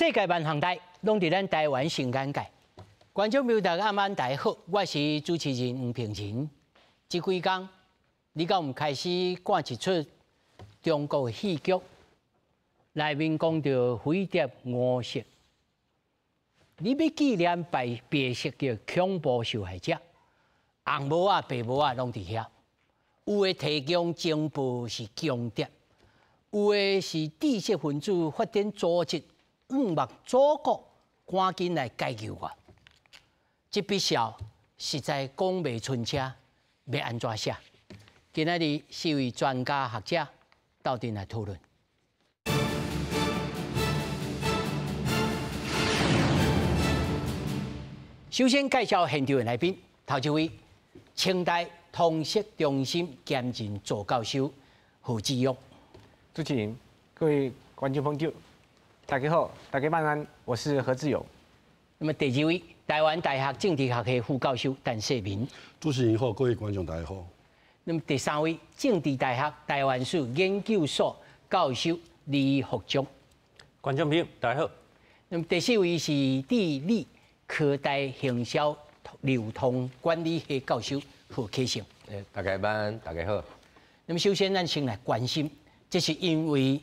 世界万航台拢伫咱台湾新眼界。观众朋友大家晚安，大家好，我是主持人黄平仁。这几天，你敢有开始看一出中国的戏剧，内面讲到飞碟误食，你要纪念白色的恐怖受害者，红帽啊、白帽啊拢伫遐。有的提供情报是间谍，有的是知识分子发展组织。目祖国，赶紧来解救我！这笔笑实在讲袂出车，要安怎写？今仔日四位专家学者斗阵来讨论。首先介绍现场的来宾，头一位，清大通识中心兼任助教授何志勇。主持人，各位观众朋友。大家好，大家晚安，我是何志勇。那么第二位，台湾大学政治学系副教授陈世民。主持人好，各位观众大家好。那么第三位，政治大学台湾史研究所教授李福忠。观众朋友大家好。那么第四位是地理科大行销流通管理系教授何启成。大家晚安，大家好。那么首先，咱先来关心，这是因为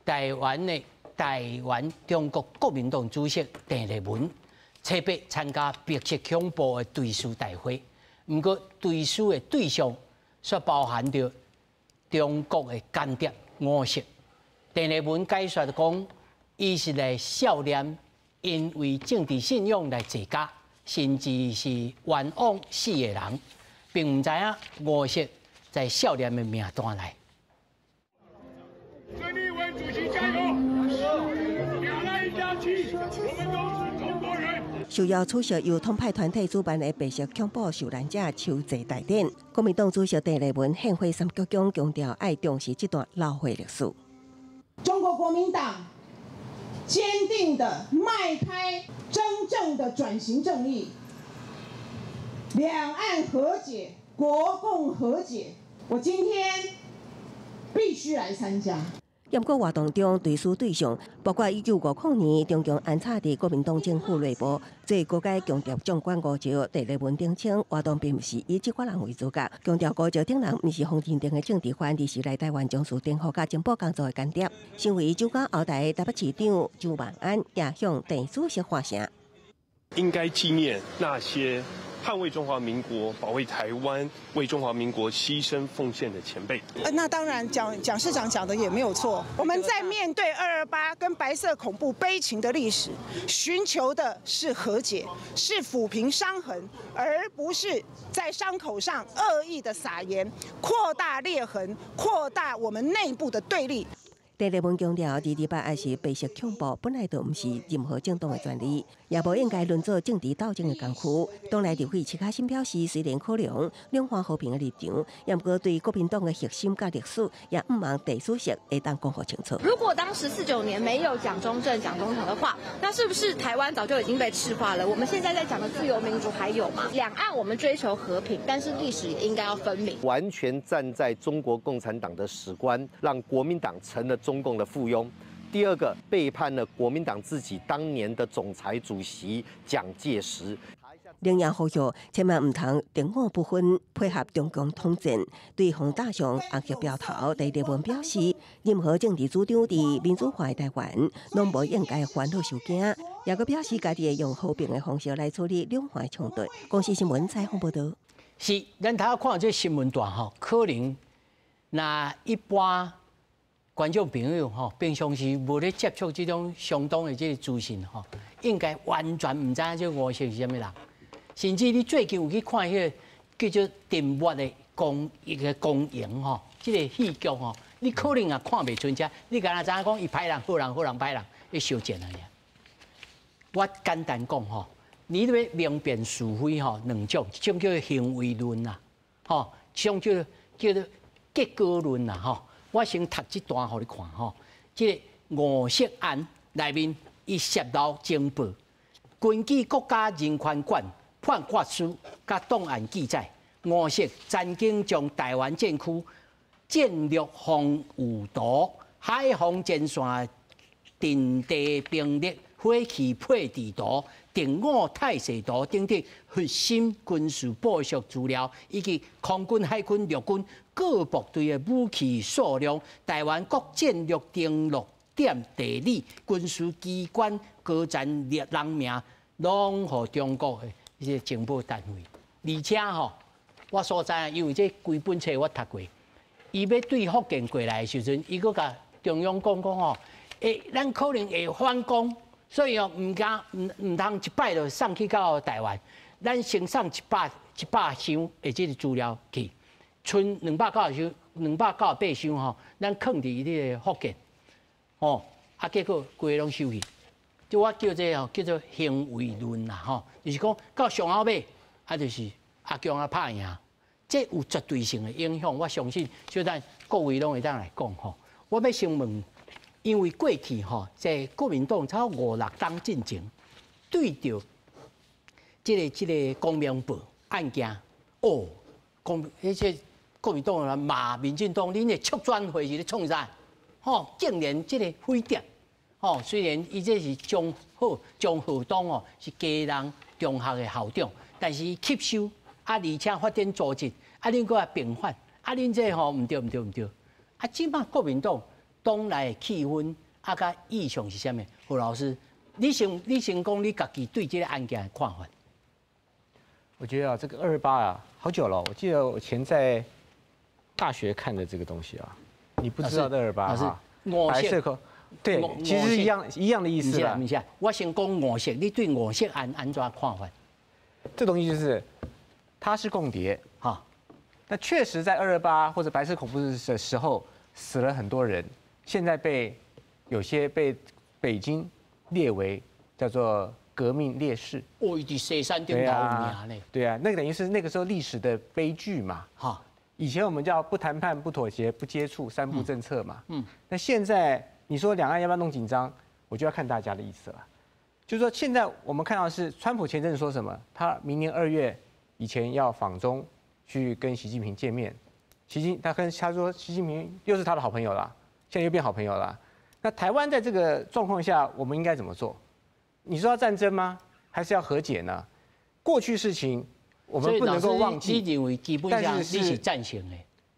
台湾中国国民党主席邓丽文特别参加白色恐怖的对峙大会，不过对峙的对象却包含着中国的间谍误食。邓丽文解说讲，伊是来笑念因为政治信仰来坐驾，甚至是冤枉死的人，并唔知影误食在笑念的名单内。孙立文主席加油！两岸一家亲，我们都是中国人。受邀出席由统派团体主办的白色恐怖受难者求祭大典，国民党主席邓丽文献花三鞠躬，强调爱重视这段老血历史。中国国民党坚定地迈开真正的转型正义，两岸和解，国共和解。我今天必须来参加。验过活动中对峙对象包括1950年中共安插伫国民党政府内部，这各界强调纵观五招。邓丽文澄清，活动并不是以这挂人为主角，强调五招顶人不是风天定的政治犯，而是来台湾从事颠覆甲情报工作的间谍。身为主管后台台北市长周万安也向邓主席发声，应该纪念那些捍卫中华民国、保卫台湾、为中华民国牺牲奉献的前辈。那当然，蒋市长讲的也没有错。我们在面对228跟白色恐怖悲情的历史，寻求的是和解，是抚平伤痕，而不是在伤口上恶意的撒盐，扩大裂痕，扩大我们内部的对立。邓丽文强调，228还是白色恐怖，本来就不是任何政党的专利，也无应该论作政治斗争的工具。党内立委齐卡新表示，虽然可能两岸和平的立场，也不过对国民党的核心甲历史，也唔望第主席会当讲好清楚。如果当时49年没有蒋中正、蒋中常的话，那是不是台湾早就已经被赤化了？我们现在在讲的自由民主还有吗？两岸我们追求和平，但是历史也应该要分明。完全站在中国共产党的史观，让国民党成了中共的附庸。第二个，背叛了国民党自己当年的总裁主席蒋介石。仍然呼吁千万唔通敌我不分，配合中共统战，对洪大雄红旗标头。邓丽文表示，任何政治主张伫民主化的台湾，拢无应该烦恼受惊。也佮表示，家己会用和平的方式来处理两岸冲突。公司新闻采访报道。是，咱头看这新闻段吼，可能那一般观众朋友吼，平常时无咧接触这种相当的这个资讯吼，应该完全唔知影这误食是啥物人。甚至你最近有去看迄个叫做沉默的公营吼，这个戏剧吼，你可能也看袂出这，你敢若知影讲伊歹人好人好人歹人，你修剪而已。我简单讲吼，你要明辨是非吼，两种，一种叫行为论啦，吼，一种叫做结果论啦，吼。我先读这段互你看吼，这个误食案内面伊泄露情报，根据国家人权馆判决书甲档案记载，误食曾经将台湾战区战略防御图、海防前线阵地兵力火器配置图、电我态势图等等核心军事部署资料，以及空军、海军、陆军各部队的武器数量、台湾各战略登陆点地理、军事机关高战列人名，拢互中国的一些情报单位。而且吼，我所知，因为这几本册我读过，伊要对福建过来的时阵，伊搁甲中央讲吼，咱可能会反攻，所以哦，唔通一摆就送去到台湾，咱先送100箱的这个资料去，剩298箱吼，咱放伫伊个福建，哦，结果规拢收去，就我叫这叫做行为论啦，吼，就是讲到上后尾，就是阿强拍赢。这有绝对性的影响，我相信，就咱各位拢会当来讲吼。我要先问，因为过去吼，在国民党超5、6党进前，对着这个公明报案件，国民党人骂民进党，恁的促转会是咧创啥？吼，竟然这个飞碟，吼，虽然伊这是江浩东哦，是基隆中学的校长，但是吸收。而且发展组织，恁搁来平反，恁这吼唔对。即摆国民党党内气氛甲意向是啥物？胡老师，你先讲你家己对这个案件的看法。我觉得这个228好久了，我记得我前在大学看的这个东西啊，你不知道228哈？白色口，对，其实一样的意思啦。我先讲5色，你对5色安怎看法？这东西就是。它是共谍，哈，那确实在228或者白色恐怖的时候死了很多人，现在有些被北京列为叫做革命烈士。哦，伊西山顶头名呢？对啊，那个等于是那个时候历史的悲剧嘛。哈，以前我们叫不谈判、不妥协、不接触3不政策嘛。那现在你说两岸要不要弄紧张，我就要看大家的意思了。就是说现在我们看到的是川普前阵子说什么，他明年2月。以前要访中去跟习近平见面，他说习近平又是他的好朋友啦，现在又变好朋友啦。那台湾在这个状况下，我们应该怎么做？你说要战争吗？还是要和解呢？过去事情我们不能够忘记。你认为基本上你是赞成的，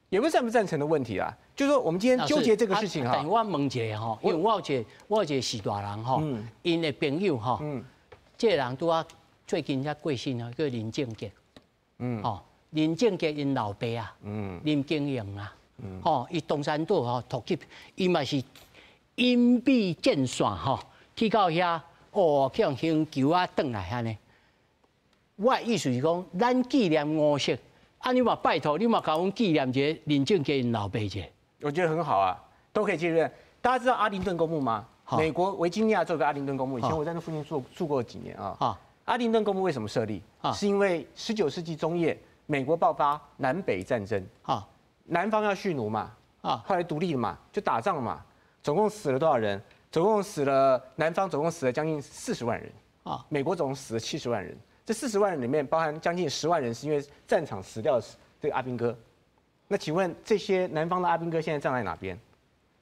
也不是赞不赞成的问题啦。就是说我们今天纠结这个事情哈。但我问一下哈，因为我有一个士大人哈，因的朋友哈，这个人拄啊最近才过身啊，叫林正杰。林正杰因老爸啊，林经营啊，伊东山岛突击，伊嘛是隐蔽建线去到遐，去用星球啊转来安尼。我的意思是讲，咱纪念5色，你嘛拜托，你嘛甲阮纪念一下林正杰因老爸者。我觉得很好啊，都可以纪念。大家知道阿灵顿公墓吗？美国维吉尼亚做个阿灵顿公墓，以前我在那附近住过几年啊。阿灵顿公墓为什么设立？是因为19世纪中叶，美国爆发南北战争，南方要蓄奴嘛，后来独立了嘛，就打仗了嘛，总共死了多少人？南方总共死了将近40万人，美国总共死了70万人。这40万人里面，包含将近10万人是因为战场死掉的这个阿兵哥。那请问这些南方的阿兵哥现在葬在哪边？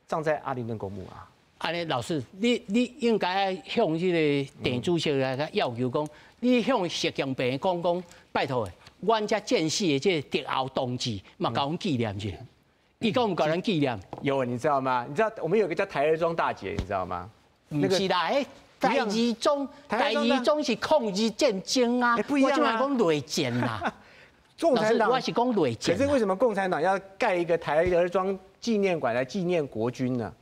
葬在阿灵顿公墓啊。安尼，老师，你应该向这个店主席来要求讲，你向石强平讲，拜托的，阮遮战死的这敌后同志嘛，甲阮纪念一下。伊讲唔甲咱纪念？有，你知道吗？你知道我们有个叫台儿庄大姐，你知道吗？不是啦，台二中是抗日战争啊，不一样啊。我今讲内战啦。共产党我是讲内战。可是为什么共产党要盖一个台儿庄纪念馆来纪念国军呢？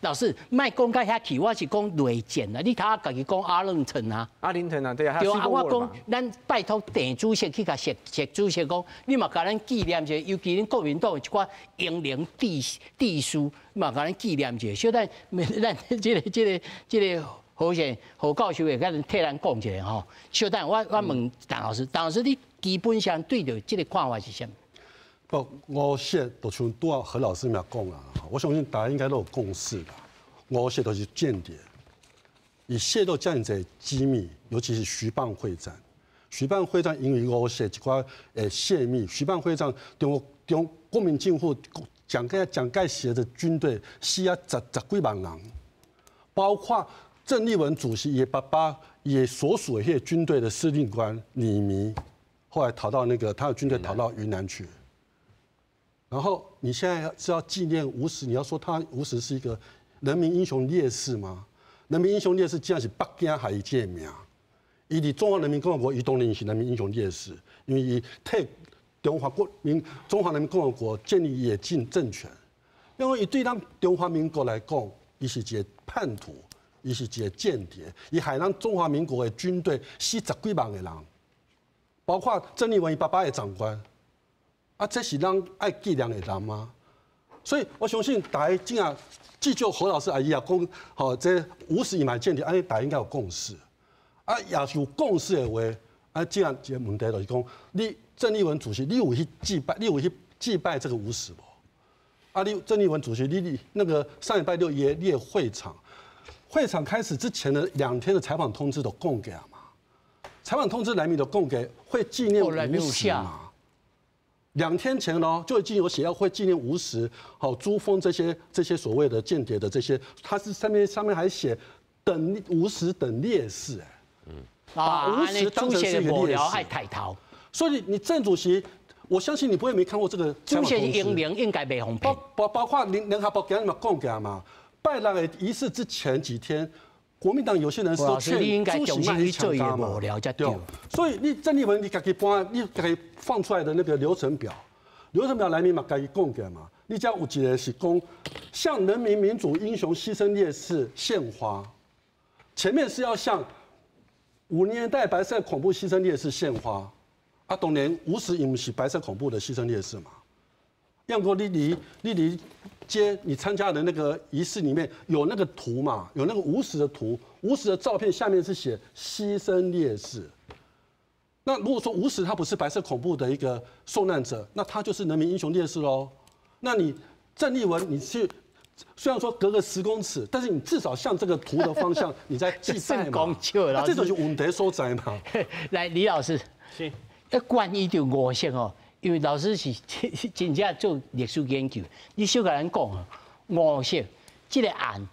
老师，莫讲到遐去，我是讲内战啊！你头家己讲阿灵顿啊，对啊，对啊，我讲咱拜托店主席去甲石主席讲，你嘛甲咱纪念一下，尤其恁国民党一寡英灵地书，嘛甲咱纪念一下，小等咱这个何教授会甲咱替咱讲一下吼。小等我问陈老师，你基本上对着这个看法是啥？五色就像拄啊何老师咪讲啊，我相信大家应该都有共识啦。五色都是间谍，以泄露这样子的机密，尤其是徐蚌会战。徐蚌会战因为五色一寡泄密，徐蚌会战中国民政府蒋介石的军队死啊十几万人，包括郑丽文主席也把也所属的一些军队的司令官李弥，后来逃到他的军队逃到云南去。然后你现在是要纪念吴石，你要说他吴石是一个人民英雄烈士吗？人民英雄烈士竟然是北京还一届名，伊伫中华人民共和国，伊当然是人民英雄烈士，因为伊替中华人民共和国建立野禁政权，因为伊对咱中华民国来讲，伊是一个叛徒，伊是一个间谍，伊害咱中华民国的军队死10几万个人，包括郑丽文伊爸爸的长官。这是咱爱纪念的人吗？所以我相信大家真啊，记就何老师阿姨啊讲，这吴石伊嘛间谍，安尼大家应该有共识。也是有共识的话，这样一个问题就是讲，你郑丽文主席，你有去祭拜这个吴石无？你郑丽文主席，你那个上礼拜六你的会场开始之前的2天的采访通知都供给了嘛？采访通知来面都供给会纪念吴石嘛？2天前呢，就已经有写要会纪念吴石、朱峰这些所谓的间谍的这些，他是上面还写等吴石等烈士，把吴石当成是一个烈士，爱抬头。所以你郑主席，我相信你不会没看过这个。主席英明应该没红骗。包括联合报今日嘛讲过嘛，拜六的仪式之前几天。国民党有些人是都劝朱席去抢他嘛，对。所以你郑丽文你自己放出来的那个流程表来面嘛，自己讲的嘛。你只要有一个是讲向人民民主英雄牺牲烈士献花，前面是要向50年代白色恐怖牺牲烈士献花。当年吴石因是白色恐怖的牺牲烈士嘛。要不你离接你参加的那个仪式里面有那个图嘛，有那个吴石的图，吴石的照片下面是写牺牲烈士。那如果说吴石他不是白色恐怖的一个受难者，那他就是人民英雄烈士喽。那你郑丽文你去，虽然说隔个10公尺，但是你至少向这个图的方向你在祭拜嘛。那这种就问题所在嘛。来，李老师，是，关于就5色哦。因为老师是真正做历史研究，你小甲咱讲啊，5色这个案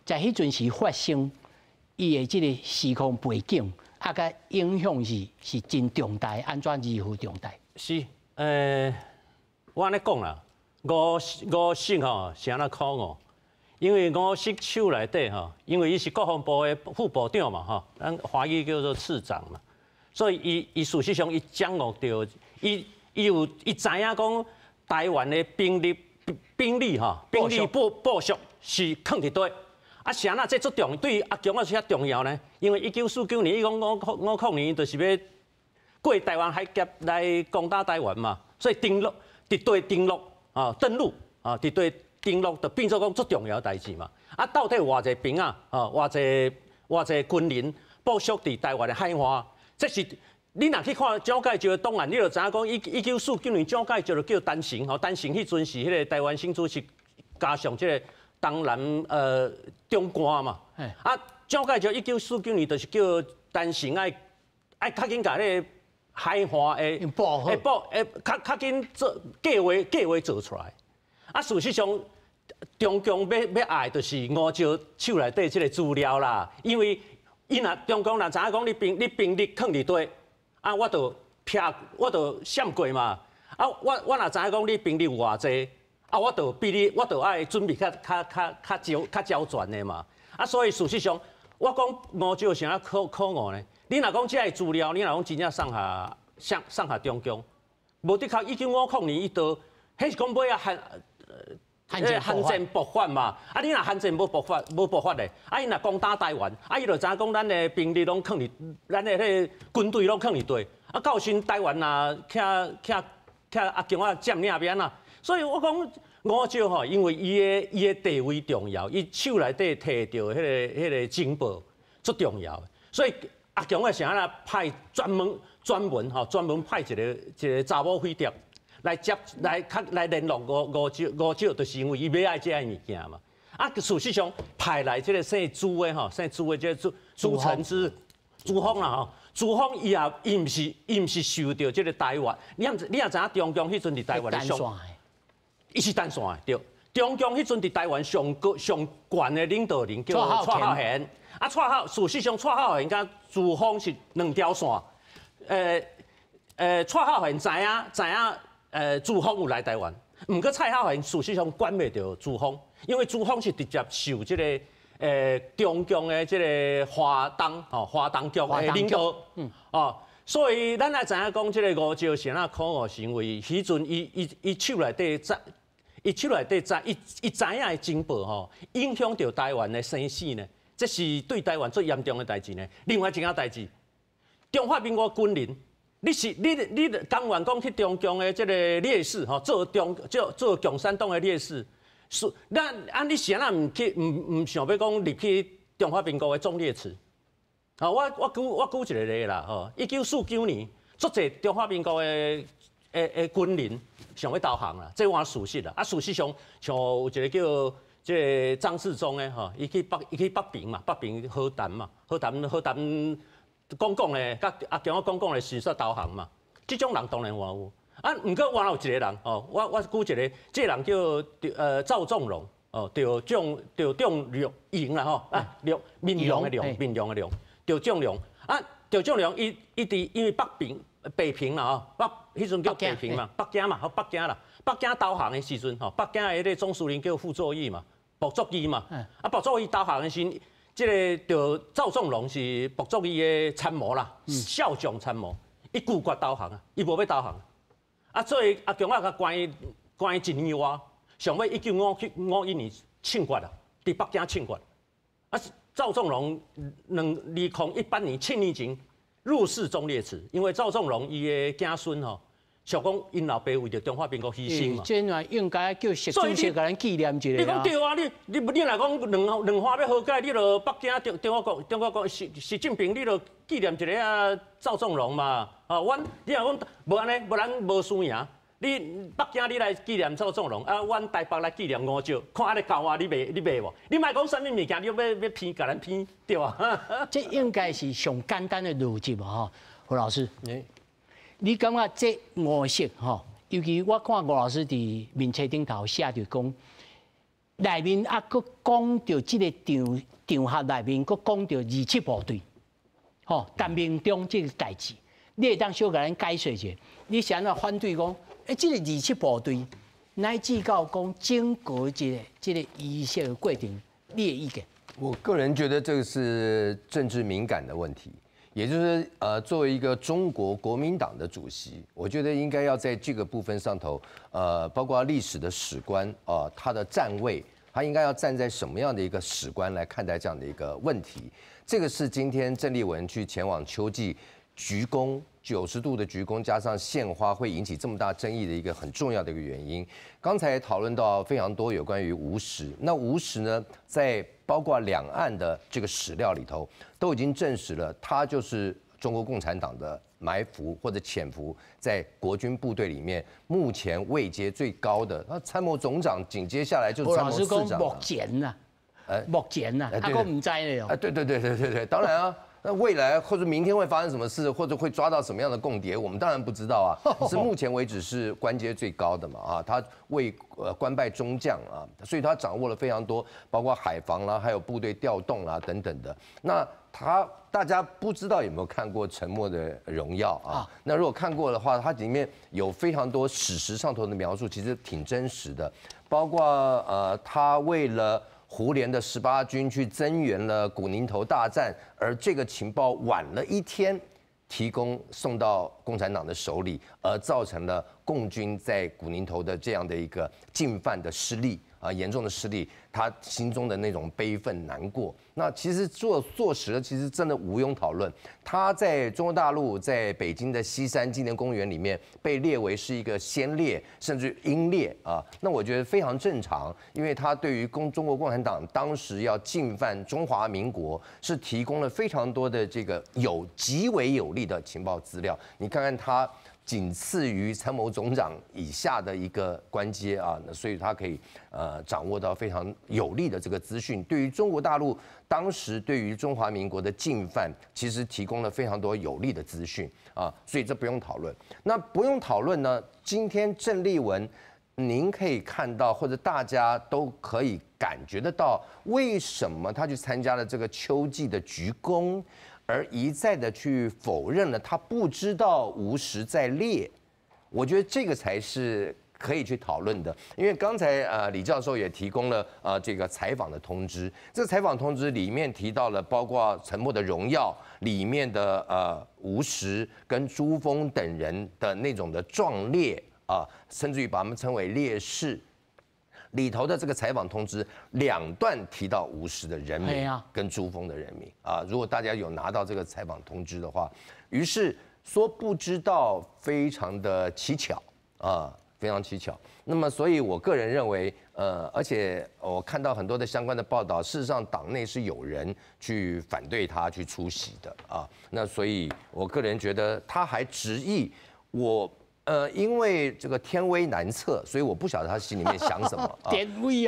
在迄阵时发生，伊的这个时空背景，甲影响是真重大，安怎如何重大？是，我安尼讲啦，5色吼是安那考哦，因为5色手内底吼，因为伊是国防部的副部长嘛吼，咱华语叫做次长嘛，所以伊事实上伊掌握到伊知影讲台湾的兵力部署是放伫倒，是安那这足重对阿强是遐重要呢？因为1949年，伊讲5年就是要过台湾海峡来攻打台湾嘛，所以登陆登陆就变做讲足重要的代志嘛。到底偌济兵啊，偌济军人部署伫台湾的海岸，这是。你若去看蒋介石的档案，你就知影讲1949年蒋介石就叫陈诚，陈诚迄阵是迄个台湾新主席加上即个东南中官嘛。蒋介石1949年就是叫陈诚爱较紧甲迄个海岸较紧做计划做出来。事实上，中共要爱就是5石手内底即个资料啦，因为中共若知影讲你兵力放伫底。我就闪过嘛。我若知影讲你兵力有偌济，我就爱准备较周全的嘛。所以事实上，我讲5石是安可恶呢？你若讲这个资料，你若讲真正送下中共，无的确1950年伊到，迄是讲尾啊韩战爆发嘛。你若韩战无爆发咧，伊若攻打台湾，伊就知影讲咱的兵力拢放伫，咱的迄个军队拢放伫底。到时台湾啊，徛阿强啊占领边啊。所以我讲5石吼，因为伊的地位重要，伊手内底摕到迄个情报足重要。所以阿强啊，是安那派专门派一个查某飞碟。来联络5石，就是因为伊要爱这样物件嘛。事实上派来这个姓朱的这个朱承之朱峰啦吼，朱峰伊毋是受到这个台湾，你也知影中共迄阵伫台湾的上，伊是单线的对，中共迄阵伫台湾上悬的领导人叫蔡浩贤，事实上蔡浩贤甲朱峰是两条线。蔡浩贤知影朱峰有来台湾，毋过蔡浩贤事实上管袂到朱峰，因为朱峰是直接受这个中共的这个华东局的领导，所以咱也知影讲这个吴钊燮啊可恶行为，迄阵伊手内底伊知影的情报吼，影响到台湾的生死呢，这是对台湾最严重的代志呢。另外一件代志，中华民国军人，你甘愿讲去中共的这个烈士吼，做共产党的烈士，你是安唔想要讲入去中华民国的忠烈祠？我举一个例啦吼，1949年，足侪中华民国的军人想要投降啦，这我事实啦。事实上，像有一个叫这个张世忠的吼，伊去北平嘛，北平和谈嘛，和谈讲的，甲阿强我讲的事实投降嘛。这种人当然我有，毋过我有一个人哦，我举一个，这个人叫赵仲荣哦，叫仲荣啦吼，民良的良，赵仲荣赵仲荣因为北平啦吼，迄阵叫北平嘛，北京嘛，北京啦，北京投降的时阵吼，北京的迄个总司令叫傅作义嘛，傅作义嘛，傅作义投降的时阵，这个就赵仲荣是傅作义的参谋啦，少将参谋，伊拒绝投降啊，伊无要投降，所以阿强甲关伊1年外，上尾1951年枪决啦，伫北京枪决，赵仲荣2018年7年前入世忠烈祠，因为赵仲荣伊的子孙吼，想讲因老爸为着中华民国牺牲嘛，这嘛应该叫习主席甲咱纪念一下。你讲对啊，你来讲两方要和解，你著北京中国习近平，你著纪念一下啊赵仲荣嘛，你若讲无安尼，咱无输赢。你北京你来纪念赵仲荣，阮台北来纪念吴钊，看安尼交啊，你袂无？你莫讲啥物物件，你要偏，甲咱偏对啊？这应该是上简单的逻辑嘛，吼，胡老师，你感觉这五色吼？尤其我看吴老师伫面册顶头写着讲，内面佫讲到这个场合内面，佫讲到27部队，吼，但民中这个代志，你会当小甲咱解说者，你是安怎反对讲？这个27部队，乃至到讲整个这个仪式的过程，你的意见？我个人觉得这个是政治敏感的问题，也就是作为一个中国国民党的主席，我觉得应该要在这个部分上头，包括历史的史观他的站位，他应该要站在什么样的一个史观来看待这样的一个问题？这个是今天郑丽文去前往秋季鞠躬90度的鞠躬，加上献花，会引起这么大争议的一个很重要的一个原因。刚才讨论到非常多有关于吴石，那吴石呢，在包括两岸的这个史料里头，都已经证实了，他就是中国共产党的埋伏或者潜伏在国军部队里面，目前位阶最高的，那参谋总长紧接下来就是参谋次长。目前呐，目前呐，他讲唔知了哦。对，当然啊。那未来或者明天会发生什么事，或者会抓到什么样的共谍，我们当然不知道啊。是目前为止是官阶最高的嘛他为官拜中将啊，所以他掌握了非常多，包括海防啦，还有部队调动啦等等的。那大家不知道有没有看过《沉默的荣耀》啊？那如果看过的话，它里面有非常多史实上头的描述，其实挺真实的，包括他为了胡琏的18军去增援了古宁头大战，而这个情报晚了1天送到共产党的手里，而造成了共军在古宁头的这样的一个进犯的失利严重的失利，他心中的那种悲愤难过。那其实坐实了，其实真的毋庸讨论。他在中国大陆，在北京的西山纪念公园里面被列为是一个先烈，甚至英烈那我觉得非常正常，因为他对于中国共产党当时要进犯中华民国，是提供了非常多的这个极为有力的情报资料。你看看他仅次于参谋总长以下的一个官阶所以他可以掌握到非常有力的这个资讯，对于中国大陆当时对于中华民国的进犯，其实提供了非常多有力的资讯所以这不用讨论。那不用讨论呢，今天郑丽文您可以看到，或者大家都可以感觉得到，为什么他去参加了这个秋季的鞠躬，而一再的去否认了他不知道无实在列。我觉得这个才是可以去讨论的，因为刚才李教授也提供了这个采访的通知，这个采访通知里面提到了包括《沉默的荣耀》里面的吴石跟朱峰等人的那种的壮烈甚至于把他们称为烈士。里头的这个采访通知2段提到吴石的人名跟朱峰的人名如果大家有拿到这个采访通知的话，于是说不知道非常的蹊跷非常蹊跷。那么，所以我个人认为，而且我看到很多的相关的报道，事实上党内是有人去反对他去出席的那所以我个人觉得他还执意因为这个天威难测，所以我不晓得他心里面想什么天威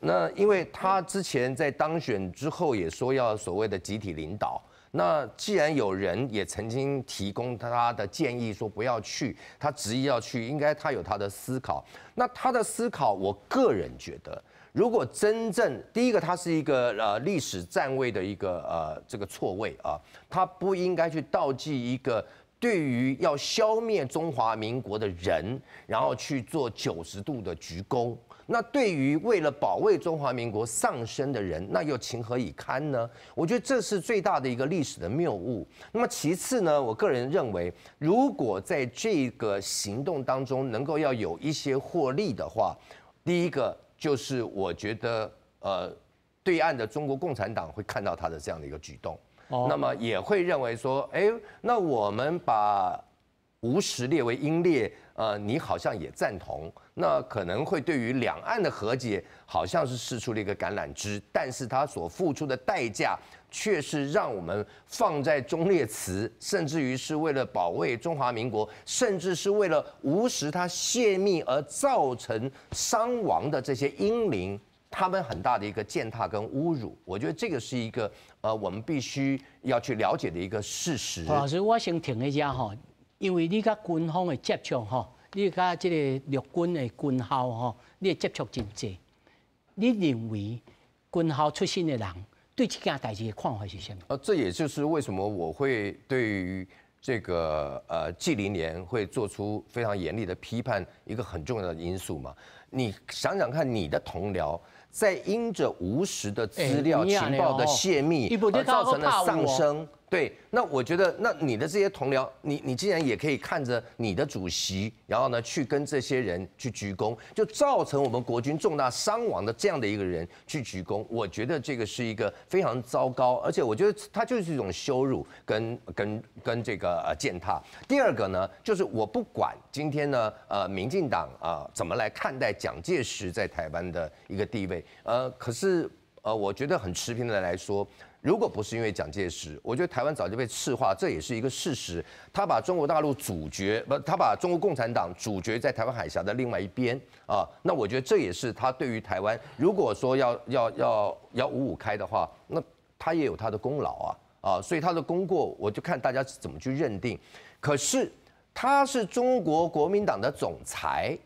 那因为他之前在当选之后也说要所谓的集体领导。那既然有人也曾经提供他的建议说不要去，他执意要去，应该他有他的思考。那他的思考，我个人觉得，如果真正第一个，他是一个历史站位的一个这个错位他不应该去倒记一个对于要消灭中华民国的人，然后去做90度的鞠躬。那对于为了保卫中华民国丧生的人，那又情何以堪呢？我觉得这是最大的一个历史的谬误。那么其次呢，我个人认为，如果在这个行动当中能够要有一些获利的话，第一个就是我觉得对岸的中国共产党会看到他的这样的一个举动，那么也会认为说，那我们把吴石列为英烈，你好像也赞同，那可能会对于两岸的和解好像是释出了一个橄榄枝，但是他所付出的代价却是让我们放在忠烈祠，甚至于是为了保卫中华民国，甚至是为了吴石他泄密而造成伤亡的这些英灵，他们很大的一个践踏跟侮辱。我觉得这个是一个我们必须要去了解的一个事实。老师，我先停一下哈。因为你甲军方的接触吼，你甲这个陆军的军校吼，你的接触真济。你认为军校出身的人对这件代志的看法是什么？这也就是为什么我会对于这个纪凌莲会做出非常严厉的批判，一个很重要的因素嘛。你想想看，你的同僚在因着吴石的资料情报的泄密而造成了丧生。对，那我觉得，那你的这些同僚，你既然也可以看着你的主席，然后呢去跟这些人去鞠躬，就造成我们国军重大伤亡的这样的一个人去鞠躬，我觉得这个是一个非常糟糕，而且我觉得它就是一种羞辱跟这个践踏。第二个呢，就是我不管今天呢民进党怎么来看待蒋介石在台湾的一个地位，可是我觉得很持平的来说。如果不是因为蒋介石，我觉得台湾早就被赤化，这也是一个事实。他把中国大陆他把中国共产党主角在台湾海峡的另外一边那我觉得这也是他对于台湾，如果说要五五开的话，那他也有他的功劳所以他的功过，我就看大家怎么去认定。可是他是中国国民党的总裁，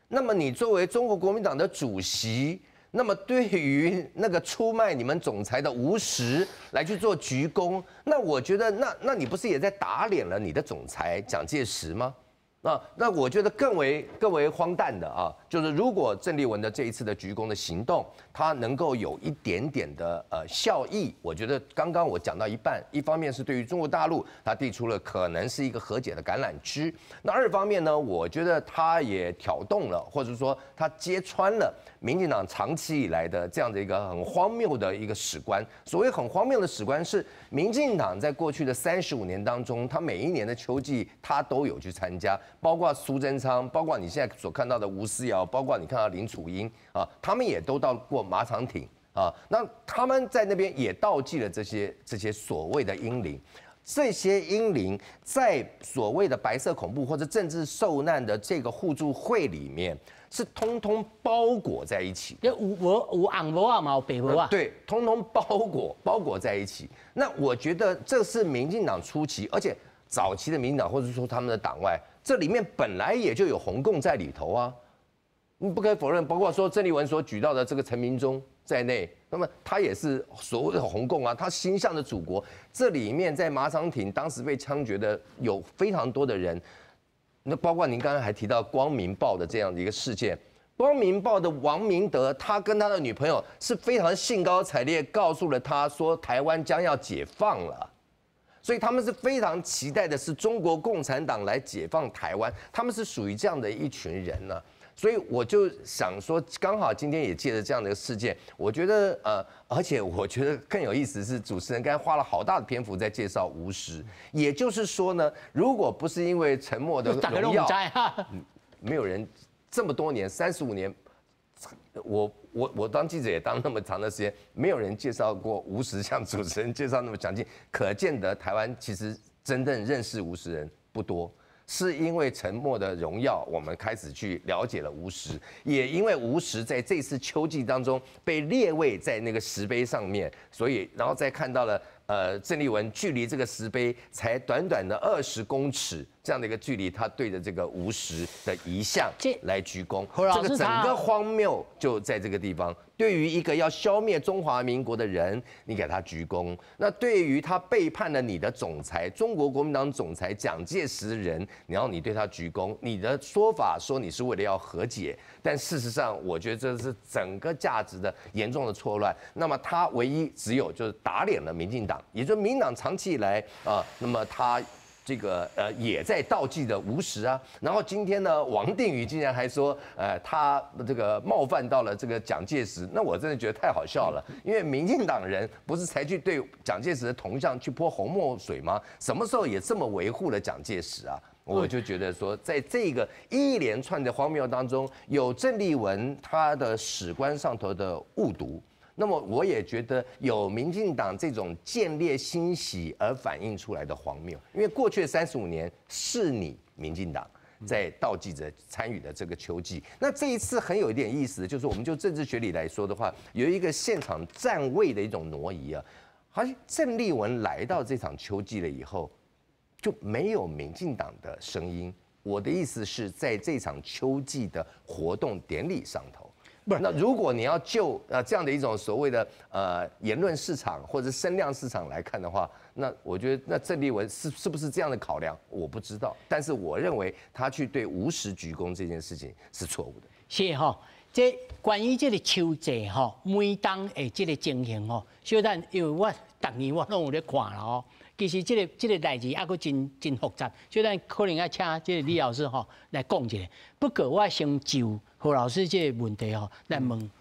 那么你作为中国国民党的主席。那么对于那个出卖你们总裁的吴石来去做鞠躬，那我觉得那你不是也在打脸了你的总裁蒋介石吗？那我觉得更为荒诞的就是如果郑丽文的这一次的鞠躬的行动，它能够有一点点的效益，我觉得刚刚我讲到一半，一方面是对于中国大陆，他递出了可能是一个和解的橄榄枝，那二方面呢，我觉得他也挑动了，或者说他揭穿了民进党长期以来的这样的一个很荒谬的一个史观。所谓很荒谬的史观是，民进党在过去的35年当中，他每一年的秋季他都有去参加。包括苏贞昌，包括你现在所看到的吴思瑶，包括你看到林楚英他们也都到过马场町那他们在那边也悼祭了这些所谓的英灵，这些英灵在所谓的白色恐怖或者政治受难的这个互助会里面，是通通包裹在一起。有红帽嘛，有白帽对，通通包裹在一起。那我觉得这是民进党初期，而且早期的民进党或者说他们的党外。这里面本来也就有红共在里头你不可以否认，包括说郑丽文所举到的这个陈明忠在内，那么他也是所谓的红共啊，他心向的祖国。这里面在马场町当时被枪决的有非常多的人，那包括您刚才还提到《光明报》的这样的一个事件。《光明报》的王明德，他跟他的女朋友是非常兴高采烈，告诉了他说台湾将要解放了，所以他们是非常期待的是中国共产党来解放台湾，他们是属于这样的一群人呢。所以我就想说，刚好今天也借着这样的一个事件，我觉得而且我觉得更有意思的是，主持人刚才花了好大的篇幅在介绍吴石，也就是说呢，如果不是因为沉默的荣耀，没有人。这么多年，35年，我当记者也当那么长的时间，没有人介绍过吴石像主持人介绍那么详尽，可见得台湾其实真正认识吴石人不多。是因为沉默的荣耀，我们开始去了解了吴石，也因为吴石在这次秋季当中被列位在那个石碑上面，所以然后再看到了郑丽文距离这个石碑才短短的20公尺这样的一个距离，他对着这个吴石的遗像来鞠躬，这个整个荒谬就在这个地方。对于一个要消灭中华民国的人，你给他鞠躬；那对于他背叛了你的总裁，中国国民党总裁蒋介石的人，然后你对他鞠躬，你的说法说你是为了要和解，但事实上，我觉得这是整个价值的严重的错乱。那么他唯一只有就是打脸了民进党，也就是民进党长期以来那么他。这个也在悼祭的吴石啊，然后今天呢，王定宇竟然还说，他这个冒犯到了这个蒋介石，那我真的觉得太好笑了，因为民进党人不是才去对蒋介石的铜像去泼红墨水吗？什么时候也这么维护了蒋介石啊？我就觉得说，在这个一连串的荒谬当中，有郑丽文他的史观上头的误读。那么我也觉得有民进党这种见猎欣喜而反映出来的荒谬，因为过去的35年是你民进党在悼祭着参与的这个秋季，那这一次很有一点意思，就是我们就政治学理来说的话，有一个现场站位的一种挪移啊，好像郑丽文来到这场秋季了以后，就没有民进党的声音。我的意思是在这场秋季的活动典礼上头。那如果你要就这样的一种所谓的言论市场或者声量市场来看的话，那我觉得那郑丽文是不是这样的考量，我不知道。但是我认为他去对吴石鞠躬这件事情是错误的。是哈，这关于这个秋祭哈，每当的这个情形吼，小等因为我逐年我拢有咧看啦吼。其实这个代志还佫真复杂，所以咱可能要请这个李老师吼来讲一下。不过我先就何老师这个问题吼来问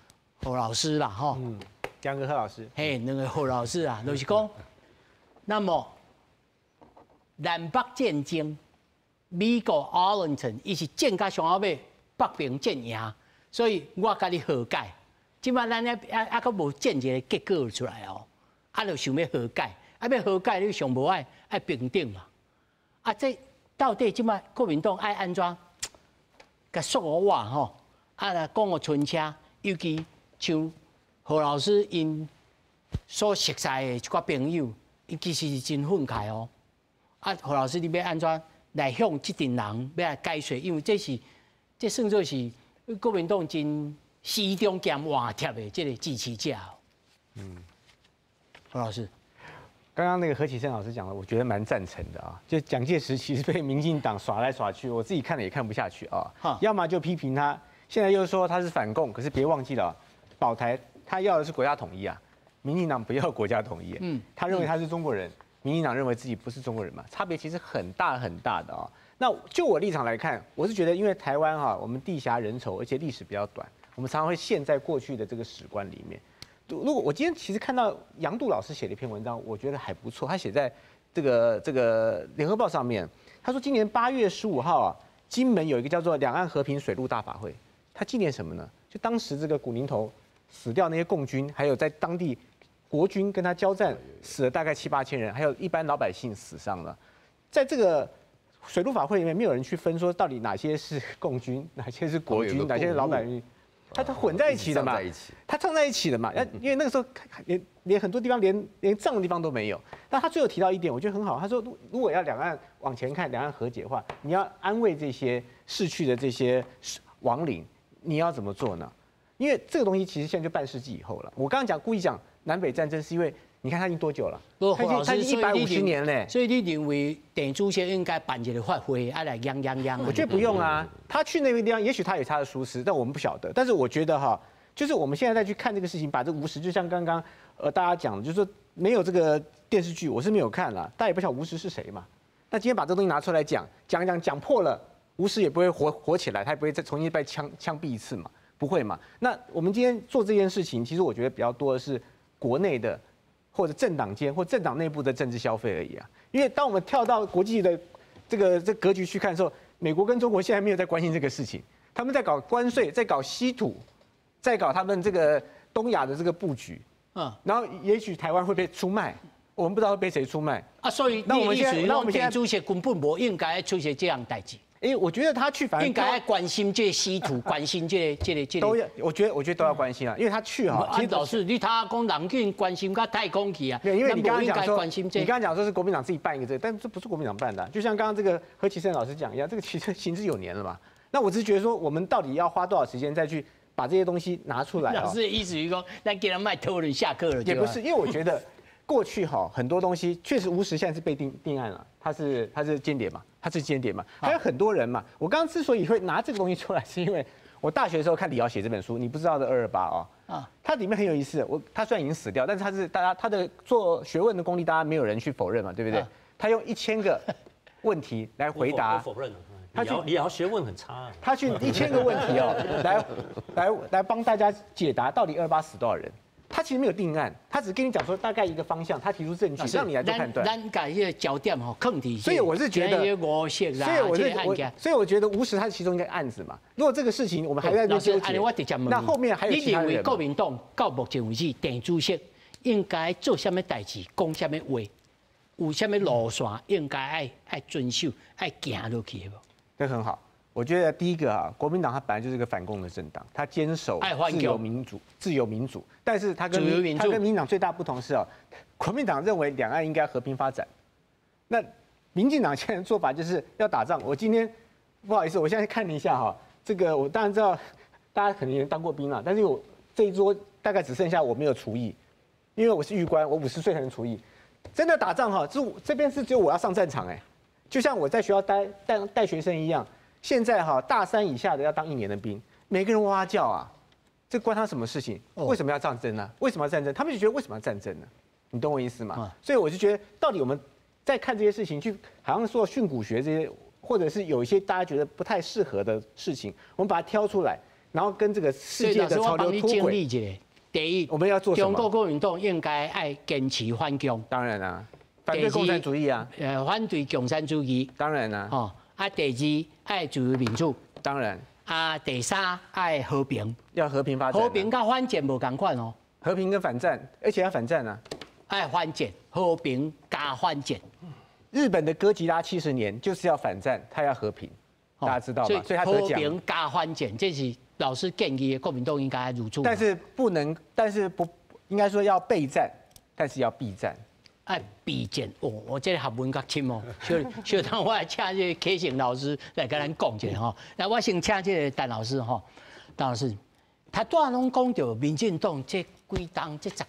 何老师啦吼。两个何老师。嘿，那个何老师啊，就是讲，那么南北战争，美国阿伦顿伊是战到上后尾，北平战赢，所以我甲你和解。即摆咱佫无战一个结果出来哦，就想要和解。要和解，你上无爱平等嘛？这到底即摆国民党爱安怎？甲说我话吼，来讲个春车，尤其像何老师因所熟悉的一寡朋友，伊其实是真愤慨哦。何老师你要安怎来向这群人要来解说？因为这算作是国民党真始终兼换贴的这个支持者哦。何老师。刚刚那个何启生老师讲的，我觉得蛮赞成的啊。就蒋介石其实被民进党耍来耍去，我自己看了也看不下去啊。要么就批评他，现在又说他是反共，可是别忘记了，保台他要的是国家统一啊，民进党不要国家统一。他认为他是中国人，民进党认为自己不是中国人嘛，差别其实很大很大的啊。那就我立场来看，我是觉得因为台湾哈，我们地狭人稠，而且历史比较短，我们常常会陷在过去的这个史观里面。如果我今天其实看到杨度老师写的一篇文章，我觉得还不错。他写在这个联合报上面，他说今年8月15号啊，金门有一个叫做两岸和平水陆大法会，他纪念什么呢？就当时这个古宁头死掉那些共军，还有在当地国军跟他交战死了大概7、8千人，还有一般老百姓死伤了。在这个水陆法会里面，没有人去分说到底哪些是共军，哪些是国军，哪些是老百姓。它混在一起的嘛，它葬在一起的嘛。因为那个时候连很多地方连葬的地方都没有。但他最后提到一点，我觉得很好。他说，如果要两岸往前看，两岸和解的话，你要安慰这些逝去的这些亡灵，你要怎么做呢？因为这个东西其实现在就半世纪以后了。我刚刚故意讲南北战争，是因为你看它已经多久了？它已经150年嘞。所以你认为邓主席应该办一个法会，来泱。我觉得不用啊，他去那个地方，也许他有他的疏失，但我们不晓得。但是我觉得哈，就是我们现在再去看这个事情，把这吴石，就像刚刚大家讲的，就是说没有这个电视剧，我是没有看了，大家也不晓得吴石是谁嘛。那今天把这东西拿出来讲破了，吴石也不会活起来，他也不会再重新被枪毙一次嘛。不会嘛？那我们今天做这件事情，其实我觉得比较多的是国内的或者政党间或政党内部的政治消费而已啊。因为当我们跳到国际的这格局去看的时候，美国跟中国现在没有在关心这个事情，他们在搞关税，在搞稀土，在搞他们这个东亚的这个布局。然后也许台湾会被出卖，我们不知道会被谁出卖啊。所以我们现在主席根本不应该出现这样代志。我觉得他去反正应该关心这稀土，关心这都要，我觉得都要关心啊，因为他去哈，其实老师，他讲人去关心个太空去啊，因为你刚刚讲说，你刚刚讲说是国民党自己办一个这个，但这不是国民党办的，就像刚刚这个何其胜老师讲一样，这个其实行之有年了嘛。那我只是觉得说，我们到底要花多少时间再去把这些东西拿出来？老师的意思是说，那给他卖讨论下课了，也不是，因为我觉得过去哈很多东西确实吴石现在是被定案了，他是间谍嘛。他是间谍嘛？还有很多人嘛。我刚刚之所以会拿这个东西出来，是因为我大学的时候看李敖写这本书，你不知道的228哦。它里面很有意思。他虽然已经死掉，但是他的做学问的功力，大家没有人去否认嘛，对不对？他用1000个问题来回答。我否认了。李敖学问很差啊。他去1000个问题哦，来帮大家解答到底228死多少人。他其实没有定案，他只跟你讲说大概一个方向，他提出证据让你来做判断。咱把这个焦点哈放在，所以我是觉得，所以我觉得吴石他是其中一个案子嘛。如果这个事情我们还在那纠结，那后面还有其他人。你认为国民党到目前为止，邓主席应该做什么代志，讲什么话，有什么路线应该爱遵守，爱行落去不？这很好。我觉得第一个啊，国民党它本来就是一个反共的政党，它坚守自由民主，但是它跟民进党最大不同是哦，国民党认为两岸应该和平发展，那民进党现在的做法就是要打仗。我今天不好意思，我现在看了一下哈，这个我当然知道大家可能也当过兵了，但是我这一桌大概只剩下我没有厨艺，因为我是狱官，我50岁才能厨艺。真的打仗哈，这边是只有我要上战场哎，就像我在学校带学生一样。现在哈，大3以下的要当1年的兵，每个人哇哇叫啊，这关他什么事情？为什么要战争呢？为什么要战争？他们就觉得为什么要战争呢？你懂我意思吗？所以我就觉得，到底我们在看这些事情，去好像说训诂学这些，或者是有一些大家觉得不太适合的事情，我们把它挑出来，然后跟这个世界的潮流脱轨。第一，我们要做什么？中国国民党应该爱坚持反共。当然啊，反对共产主义啊。反对共产主义。当然啊。第2爱自由民主，当然。第3爱和平，要和平发展。和平跟反战无同款哦。和平跟反战，而且要反战啊。爱反战，和平加反战。日本的哥吉拉70年就是要反战，他要和平，大家知道吗？所以他得奖。和平加反战，这是老师建议国民党应该入驻。但是不应该说要备战，但是要避战。爱避战哦，我这个学问较深哦，所以当我来请这个K成老师来跟咱讲一下哈。来，我先请这个陈老师哈，陈老师，他多少拢讲到民进党这10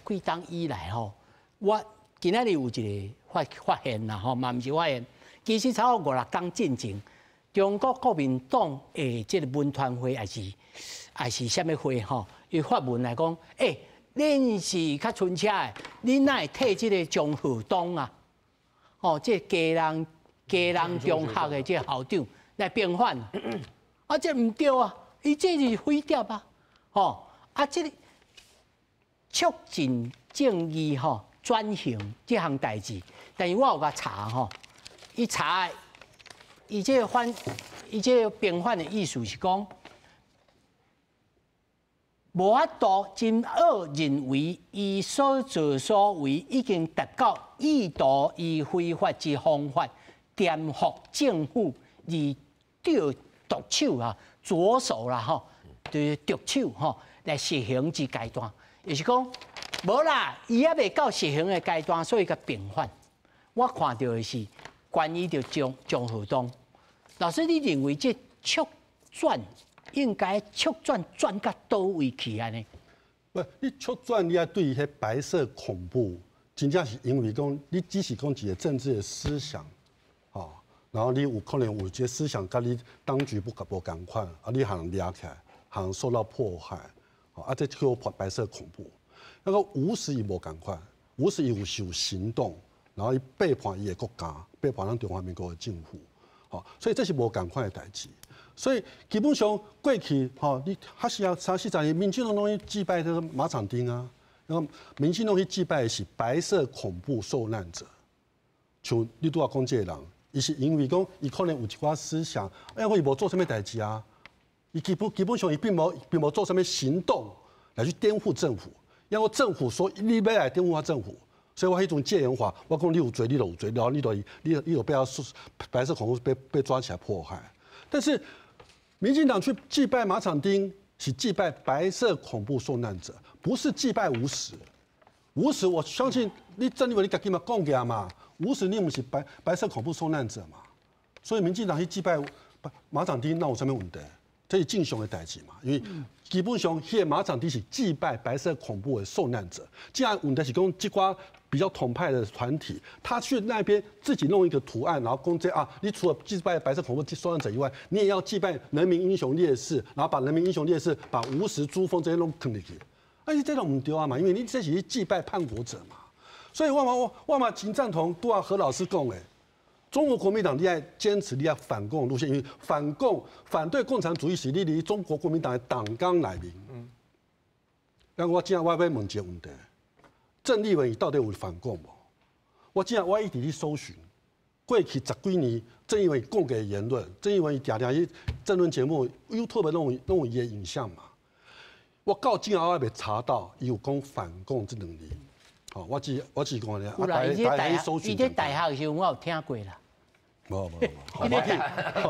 几档以来吼，我今仔日有一个发现啦吼，嘛不是发现，其实超过5、6天进前，中国国民党的这个文团会还是什么会吼，伊发文来讲，恁是较春车的，恁哪会替这个江河东啊？哦，这家人中学的这校长来平反，这唔对啊！伊这是飞碟啊！这个促进正义转型这项代志，但是我有甲查伊查伊这个平反的意思是讲。无法度，真恶认为伊所作所为已经达到意图以非法之方法颠覆政府而毒手左手啦就是毒手来实行之阶段，也是讲无啦，伊还未到实行的阶段，所以甲平反。我看到的是关于着江河东老师，你认为这促转应该促转到倒位去安尼？不，你促转你要对于迄白色恐怖，真正是因为讲你只是讲一个政治的思想，哦，然后你有可能有一些思想跟你当局不共款，啊，你还能抓起来，还能受到迫害，啊，这叫白色恐怖。那个吴时伊无共款，吴时伊有行动，然后伊背叛伊的国家，背叛咱中华民国的政府，好，所以这是无共款的代志。所以基本上过去，你还是要30年，民进党拢去祭拜这个马场町啊，然后民进党去祭拜的是白色恐怖受难者，像你拄仔讲这个人，伊是因为讲伊可能有一寡思想，我伊无做什么代志啊，伊基本上伊并无做什么行动来去颠覆政府，因为政府说你要来颠覆我政府。所以我迄种戒严法，我讲你有罪，你就有罪，然后你有被白色恐怖被抓起来迫害，但是民进党去祭拜马场町是祭拜白色恐怖受难者，不是祭拜吴时。吴时，我相信你郑立文你自己嘛讲过嘛，吴时你不是白色恐怖受难者嘛，所以民进党去祭拜马场町，那有什么问题？这是正常的代志嘛，因为基本上迄个马场町是祭拜白色恐怖的受难者，既然问题是讲这寡比较统派的团体，他去那边自己弄一个图案，然后公这啊，你除了祭拜白色恐怖受难者以外，你也要祭拜人民英雄烈士，然后把人民英雄烈士、把吴时、朱峰这些弄坑进去，而且这种唔对啊嘛，因为你这是祭拜叛国者嘛，所以我嘛真赞同杜何老师讲的，中国国民党你要坚持你要反共路线，因为反对共产主义是你离中国国民党的党纲内面。但我今日我要问一个问题。郑立文伊到底有反共无？我一直去搜寻，过去10几年郑立文讲过的言论，郑立文伊常常去政论节目 YouTube 弄伊的影像嘛。我到今我还没查到伊有讲反共这2字。好，我只讲咧。有啦，伊在大学的时候我有听过啦。无。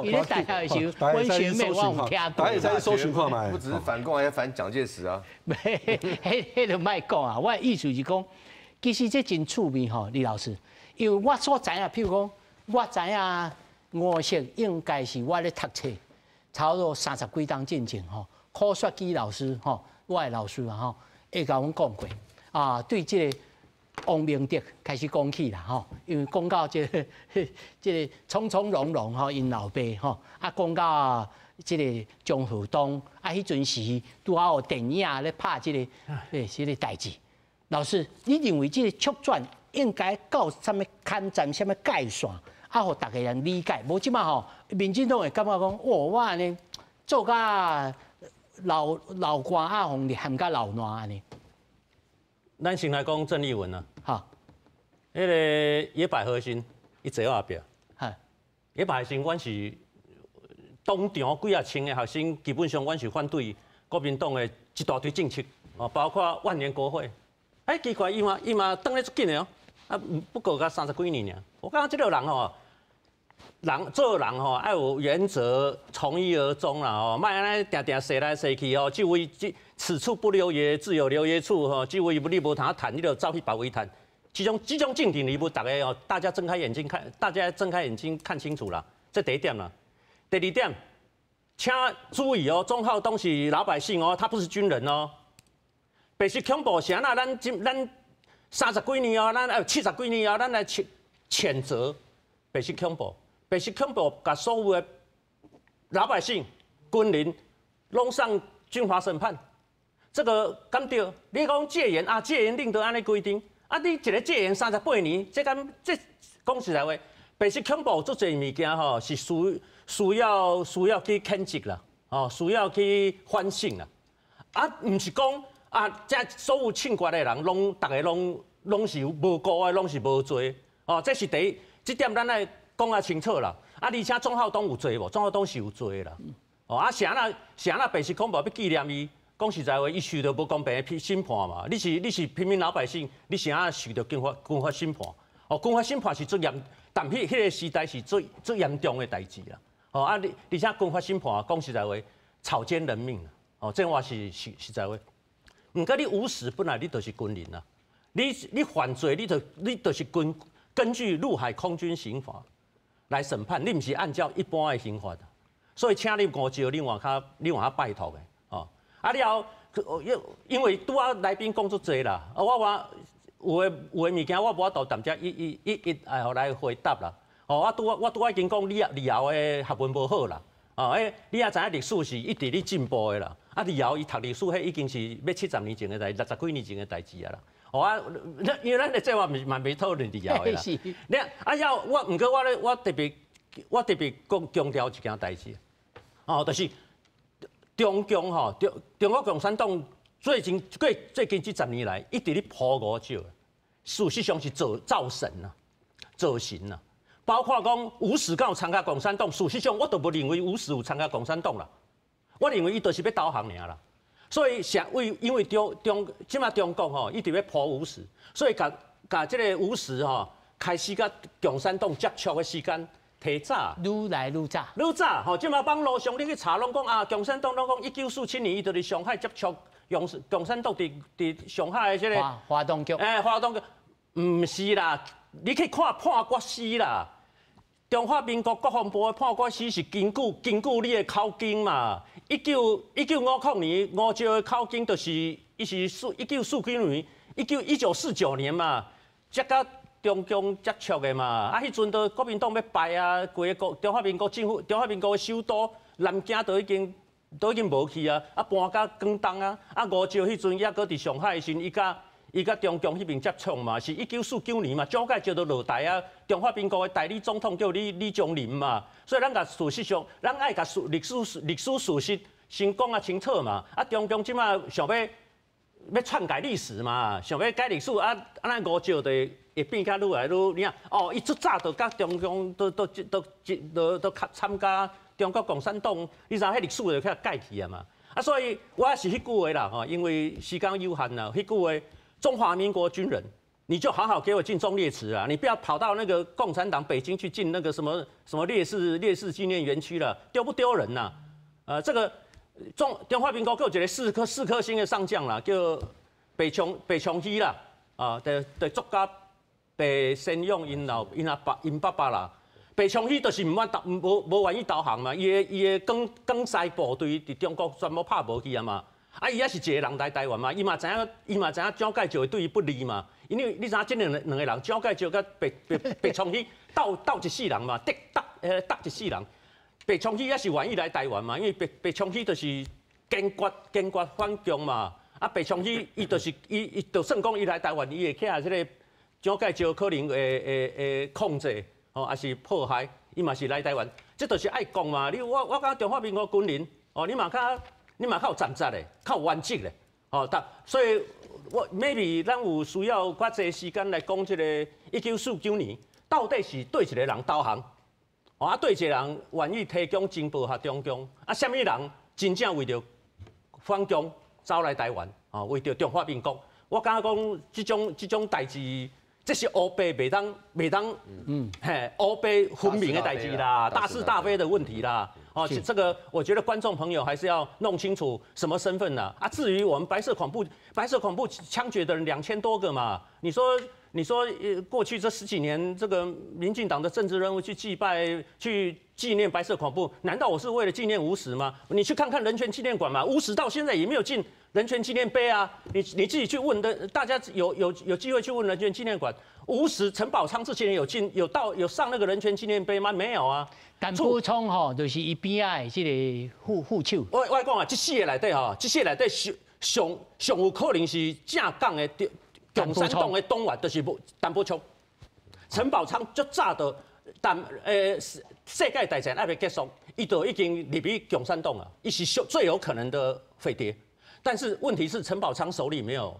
伊在大学的时候，阮学妹我有听过。大家再搜寻看嘛。不只是反共，还反蒋介石啊。迄个莫讲啊，我的意思是讲，其实这真趣味吼，李老师，因为我所知影，譬如讲，我知影5色应该是我咧读册，差不多30几档进前吼，柯雪基老师吼，我的老师啊吼，会甲阮讲过啊，对这个。王明德开始讲起啦，吼，因为讲到这个从容容吼，因老爸吼，啊讲到这个蒋河东，啊迄阵时拄好有电影咧拍这个代志。老师，你认为这个促转应该到什么刊站、什么界线，啊，互大家人理解？无即嘛吼，民进党会感觉讲，哦，我安尼做甲老官啊，互你含甲老烂安尼。咱先来讲郑丽文啊，好，迄个野百合心，伊坐我后壁，嗨，野百合心，阮是当场几啊千个学生，基本上阮是反对国民党的一大堆政策，哦，包括万年国会，哎，奇怪，伊嘛当咧足紧的哦，啊，不过才30几年尔，我感觉这个人吼。做人吼要有原则，从一而终啦吼，莫安尼定定踅来踅去吼，这位此处不留爷，自有留爷处吼，这位你无通谈，你就走去别位谈。这种政治你不大家吼，大家睁开眼睛看清楚啦，这第一点啦。第2点，请注意哦，钟浩东是老百姓哦，他不是军人哦。白色恐怖是安那？咱30几年哦，咱70几年哦，咱来谴责白色恐怖。白色恐怖把所有的老百姓、军人拢上军法审判，这个敢对？你讲戒严啊，戒严令都安尼规定，啊，你一个戒严38年，这讲实在话，白色恐怖做侪物件吼，是需要去谴责啦，哦，需要去反省啦，啊，唔是讲啊，这所有庆国的人大家拢是无辜的，拢是无罪，哦，这是第一，这点咱来。讲啊清楚啦，啊，而且钟浩东有罪无？钟浩东是有罪啦。哦，啊，是安那白色恐怖要纪念伊，讲实在话，伊受到不公平的审判嘛。你是平民老百姓，你是安受到军法审判？哦，军法审判是最严，但迄个时代是最严重的代志啦。哦，啊，而且军法审判讲实在话，草菅人命啦。哦，这话是实在话。唔过你无实本来你就是军人啦，你犯罪你就是根据陆海空军刑法。来审判，你不是按照一般的刑法的，所以请你5招，另外较拜托的哦。啊了后，因为拄啊来宾讲足济啦，我有诶物件我无法度谈遮一来互来回答啦。哦，我拄已经讲你后诶学问无好啦。哦，你也知影历史是一直咧进步的啦。啊，以后伊读历史，迄已经是要70年前的代，60几年前的代志啊啦。哦因为咱的这话嘛袂讨论以后的啦。你要毋过我特别强调一件代志，哦，就是中共吼，中国共产党最近这10年来一直咧铺五招，事实上是造神啊，造神啊。包括讲吴石敢有参加共产党，事实上我都无认为吴石有参加共产党啦。我认为伊就是要投降尔啦。所以因为即马中国吼一直要铺吴石，所以甲即个吴石吼开始甲共产党接触的时间提早，愈来愈早。愈早吼，即马网络上你去查拢讲啊，共产党拢讲1947年伊就伫上海接触共产党伫上海的即个华东局。华东局，毋是啦。你去看判决书啦，中华民国国防部的判决书是根据你的口径嘛。1950年5招的口径就是伊是1949年嘛，才甲中共接触的嘛。啊，迄阵都国民党要败啊，规个中华民国政府、中华民国的首都南京都已经无去啊，啊搬到广东啊。啊5招迄阵也搁伫上海的时，伊甲中共迄边接触嘛，是1949年嘛，蒋介石就落台啊，中华民国的代理总统叫李宗仁嘛，所以咱甲事实上，咱爱甲历史事实先讲啊清楚嘛。啊，中共即马想要篡改历史嘛，想要改历史啊，咱5招就会变甲愈来愈，你看哦，伊足早就甲中共都参加中国共产党，你知影迄历史就较改去啊嘛。啊，所以我也是迄句话啦吼，因为时间有限啦，迄句话。中华民国军人，你就好好给我进忠烈祠啊！你不要跑到那个共产党北京去进那个什么烈士纪念园区了，丢不丢人呐？这个中华民国有一个四颗星的上将啦，叫白崇禧啦，的作家白先勇因爸爸啦。白崇禧就是无愿意投降嘛，伊的江西部队伫中国全部拍无去啊嘛。啊，伊也是一个人来台湾嘛，伊嘛知影蒋介石会对伊不利嘛，因为你知影这两个人，蒋介石甲白崇禧斗一世人嘛，斗一世人。白崇禧也是愿意来台湾嘛，因为白崇禧就是坚决反共嘛。啊，白崇禧伊就算讲伊来台湾，伊会起这个蒋介石可能会控制哦，还是迫害，伊嘛是来台湾，这就是爱讲嘛。我讲中华民国军人哦，你嘛较有站在的，较有原则的，哦，所以maybe 咱有需要较侪时间来讲这个1949年到底是对一个人投降，哦，啊对一个人愿意提供情报给中共，啊，什么人真正为着反共走来台湾，哦，为着中华民国，我感觉讲这种代志，这是欧北袂当，欧北分明的代志啦，大是大非的问题啦。哦，这个我觉得观众朋友还是要弄清楚什么身份呢？啊，至于我们白色恐怖枪决的人2000多个嘛，你说过去这10几年，这个民进党的政治人物去祭拜、去纪念白色恐怖，难道我是为了纪念吴石吗？你去看看人权纪念馆嘛，吴石到现在也没有进人权纪念碑啊。你自己去问的，大家有机会去问人权纪念馆，吴石、陈宝昌这些人有上那个人权纪念碑吗？没有啊。但补充吼，就是伊边仔的这个副手。我讲啊，这4个内底吼，这4个内底上有可能是正港的共产党的党员，就是陈宝昌、陈宝昌足早就世界大战还没结束，伊就已经入去共产党啊，伊是最有可能的匪谍。但是问题是陈宝昌手里没有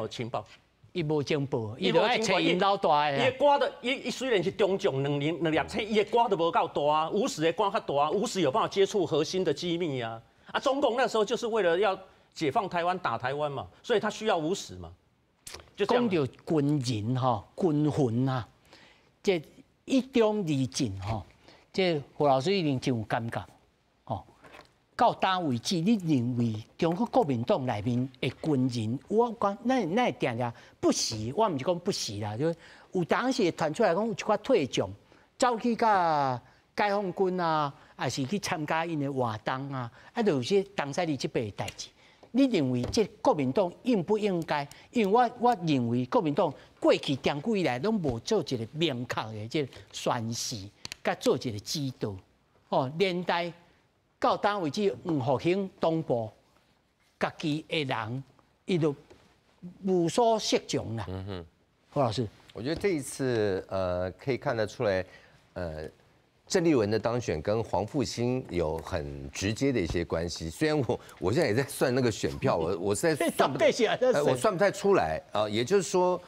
情报。伊无情报，伊就爱找因老大的。伊的官的，伊虽然是中将2粒星，伊的官都无够大，吴石的官较大，吴石有办法接触核心的机密啊。啊，中共那时候就是为了要解放台湾、打台湾嘛，所以他需要吴石嘛。就讲到军人吼、军魂啊，这一中二进吼，这胡老师一定真有感觉。到单为止，你认为中国国民党内面的军人，我讲那定定不时，我唔是讲不时啦，就有当时传出来讲有一寡退将，走去甲解放军啊，还是去参加因的活动啊，就有些东西你这边的代志。你认为这国民党应不应该？因为我认为国民党过去长久以来拢无做一个明确的这宣示，甲做一个指导。哦，连带到当为止，黄复兴东部家己的人，伊就无所适从啦。胡老师，我觉得这一次可以看得出来，郑丽文的当选跟黄复兴有很直接的一些关系。虽然我现在也在算那个选票，我实在算不我算不太出来啊。也就是说，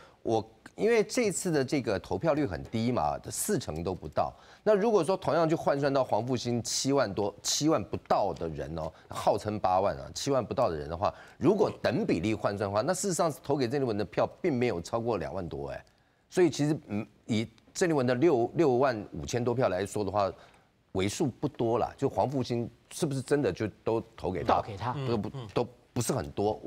因为这次的这个投票率很低嘛，40%都不到。那如果说同样就换算到黄复兴7万不到的人哦，号称8万啊，7万不到的人的话，如果等比例换算的话，那事实上投给郑丽文的票并没有超过2万多哎。所以其实以郑丽文的6万5千多票来说的话，为数不多啦。就黄复兴是不是真的就都投给他？倒给他，都不是很多。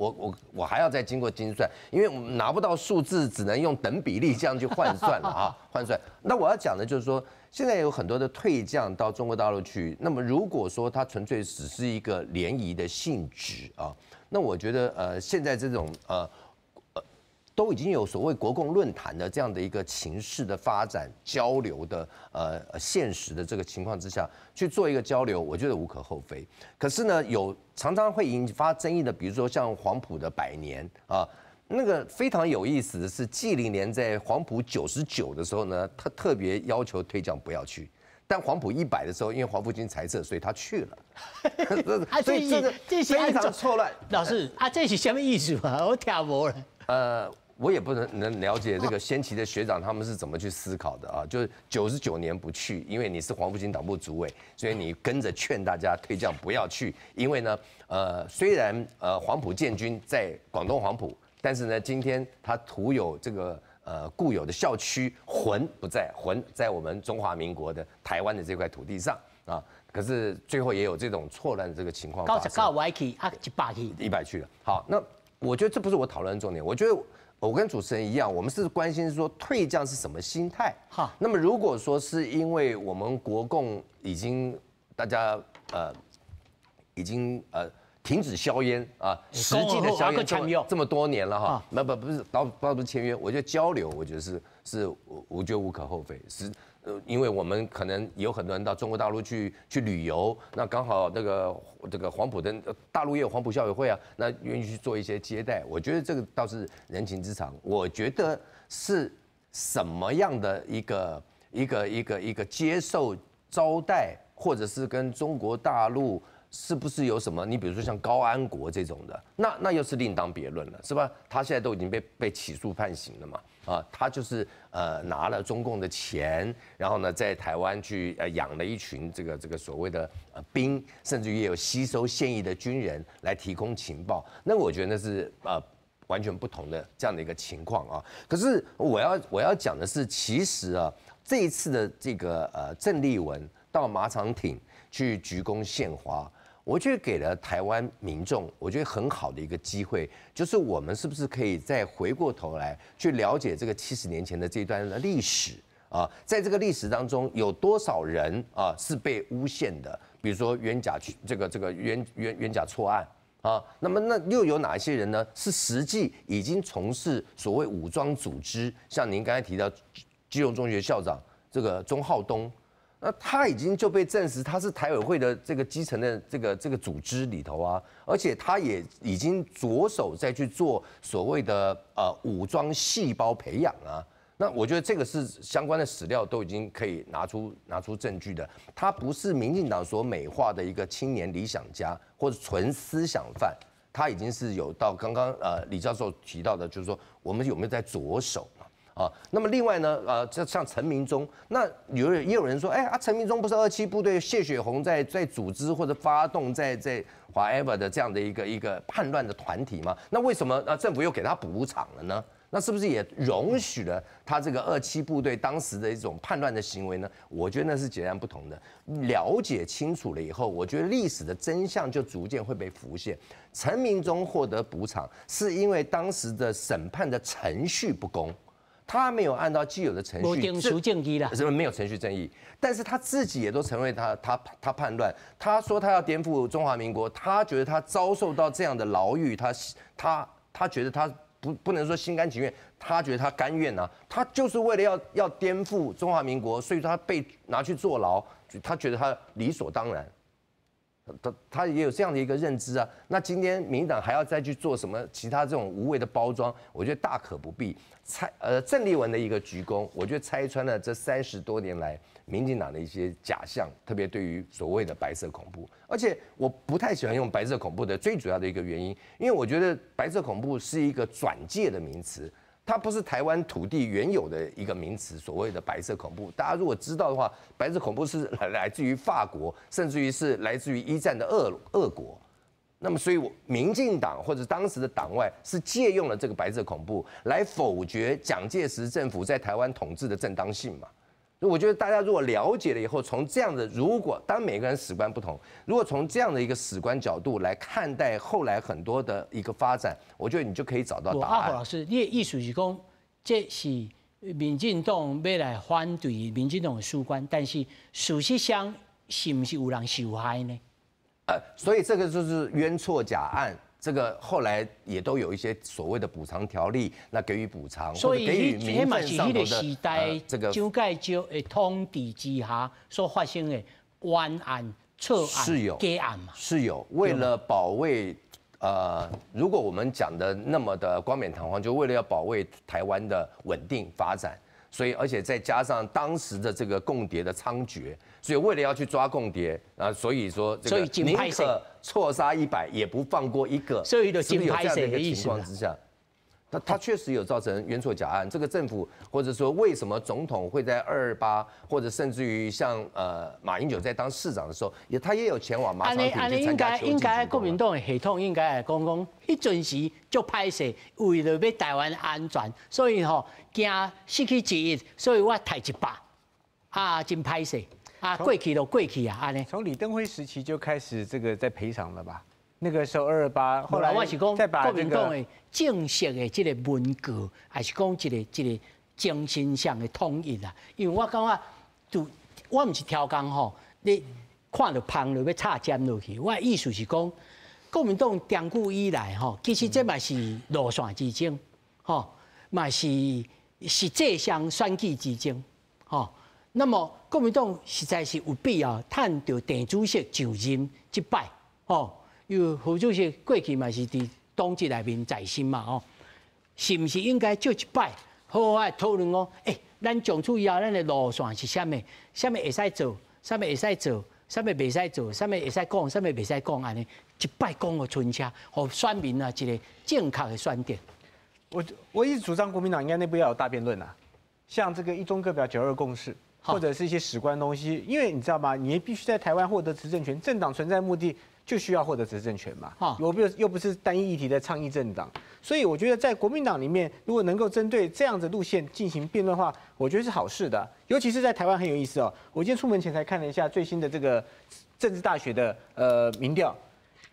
我还要再经过精算，因为我们拿不到数字，只能用等比例这样去换算了啊，换算。那我要讲的就是说，现在有很多的退将到中国大陆去，那么如果说它纯粹只是一个联谊的性质啊，那我觉得现在这种都已经有所谓国共论坛的这样的一个情势的发展交流的现实的这个情况之下去做一个交流，我觉得无可厚非。可是呢，有常常会引发争议的，比如说像黄埔的100年啊，那个非常有意思的是，纪凌年在黄埔99的时候呢，他特别要求退将不要去。但黄埔100的时候，因为黄复兴裁撤，所以他去了。所以这是非常错乱。老师啊，这是什么意思啊？我听无了。我也不能了解这个先期的学长他们是怎么去思考的啊？就是99年不去，因为你是黄复兴党部主委，所以你跟着劝大家退将不要去。因为呢，虽然黄埔建军在广东黄埔，但是呢，今天他徒有这个固有的校区，魂不在，魂在我们中华民国的台湾的这块土地上啊。可是最后也有这种错乱的这个情况发生。99去啊，100去，100去了。好，那我觉得这不是我讨论的重点。我觉得我跟主持人一样，我们是关心说退将是什么心态。好，那么如果说是因为我们国共已经大家已经停止硝烟啊，实际的硝烟这么多年了哈，不是不是签约，我觉得交流，我觉得我觉得无可厚非，因为我们可能有很多人到中国大陆去旅游，那刚好这个黄埔的大陆也有黄埔校友会啊，那愿意去做一些接待，我觉得这个倒是人情之常。我觉得是什么样的一个接受招待，或者是跟中国大陆是不是有什么？你比如说像高安国这种的，那又是另当别论了，是吧？他现在都已经被起诉判刑了嘛。啊，他就是拿了中共的钱，然后呢，在台湾去养了一群这个所谓的兵，甚至于也有吸收现役的军人来提供情报。那我觉得那是完全不同的这样的一个情况啊。可是我要讲的是，其实啊，这一次的这个郑丽文到马场町去鞠躬献花。我觉得给了台湾民众，我觉得很好的一个机会，就是我们是不是可以再回过头来去了解这个70年前的这段的历史啊？在这个历史当中，有多少人啊是被诬陷的？比如说冤假冤假错案啊，那么那又有哪些人呢？是实际已经从事所谓武装组织，像您刚才提到基隆中学校长这个钟浩东。那他已经就被证实，他是台委会的这个基层的这个组织里头啊，而且他也已经着手在去做所谓的武装细胞培养啊。那我觉得这个是相关的史料都已经可以拿出证据的。他不是民进党所美化的一个青年理想家或者纯思想犯，他已经是有到刚刚李教授提到的，就是说我们有没有在着手？啊，那么另外呢，这像陈明忠，那也有人说，哎陈明忠不是27部队谢雪红在组织或者发动在 whatever 的这样的一个叛乱的团体吗？那为什么政府又给他补偿了呢？那是不是也容许了他这个27部队当时的一种叛乱的行为呢？我觉得那是截然不同的。了解清楚了以后，我觉得历史的真相就逐渐会被浮现。陈明忠获得补偿，是因为当时的审判的程序不公。他没有按照既有的程序，没有程序正义，但是他自己也都承认他叛乱，他说他要颠覆中华民国，他觉得他遭受到这样的牢狱，他觉得他不能说心甘情愿，他觉得他甘愿啊，他就是为了要颠覆中华民国，所以他被拿去坐牢，他觉得他理所当然。他也有这样的一个认知啊。那今天民进党还要再去做什么其他这种无谓的包装，我觉得大可不必。郑丽文的一个鞠躬，我觉得拆穿了这30多年来民进党的一些假象，特别对于所谓的白色恐怖。而且我不太喜欢用白色恐怖的最主要的一个原因，因为我觉得白色恐怖是一个转介的名词。它不是台湾土地原有的一个名词，所谓的白色恐怖。大家如果知道的话，白色恐怖是来自于法国，甚至于是来自于一战的俄国。那么，所以民进党或者当时的党外是借用了这个白色恐怖来否决蒋介石政府在台湾统治的正当性嘛。我觉得大家如果了解了以后，从这样的当然每个人史观不同，如果从这样的一个史观角度来看待后来很多的一个发展，我觉得你就可以找到答案。阿虎老师，你的意思是讲，这是民进党要来反对民进党的史观，但是事实上是不是有人受害呢？所以这个就是冤错假案。这个后来也都有一些所谓的补偿条例，那给予补偿，或者给予民愤上头的这个蒋介石的统治之下所发生的冤案、错案、假案嘛，是有为了保卫如果我们讲的那么的冠冕堂皇，就为了要保卫台湾的稳定发展。所以，而且再加上当时的这个共谍的猖獗，所以为了要去抓共谍啊，所以说这个宁可错杀100，也不放过一个。所以的是不是有这样的一个情况之下？他确实有造成冤错假案。这个政府或者说为什么总统会在228，或者甚至于像马英九在当市长的时候，他也有前往马场町去参加囚禁应该国民党的系统应该来讲，迄阵时就歹势，为了要台湾安全，所以惊失去1亿，所以我抬100，真歹势过去就过去安尼。从李登辉时期就开始这个在赔偿了吧？那个时候228，后来我是讲再把国民党的正式的这个文革，还是讲一个精神上的统一啦。因为我感觉，我唔是挑工你看到芳就要插尖落去。我的意思是讲，国民党长久以来其实这嘛是路线之争，嘛是实际上选举之争，那么国民党实在是有必要趁到邓主席就任这摆，因为副主席过去嘛是伫党纪内面在身嘛，是不是应该借一摆好好讨论咱从此以后咱的路线是啥物？啥物会使做，啥物会使做，啥物袂使做，啥物会使讲，啥物袂使讲，安尼一摆讲个春车，互选民一个正确的选择。我一直主张国民党应该内部要有大辩论啊，像这个一中各表92共识，或者是一些史观东西，因为你知道吗？你必须在台湾获得执政权，政党存在目的就需要获得执政权嘛。又不是单一议题的倡议政党，所以我觉得在国民党里面，如果能够针对这样的路线进行辩论的话，我觉得是好事的。尤其是在台湾很有意思哦。我今天出门前才看了一下最新的这个政治大学的民调。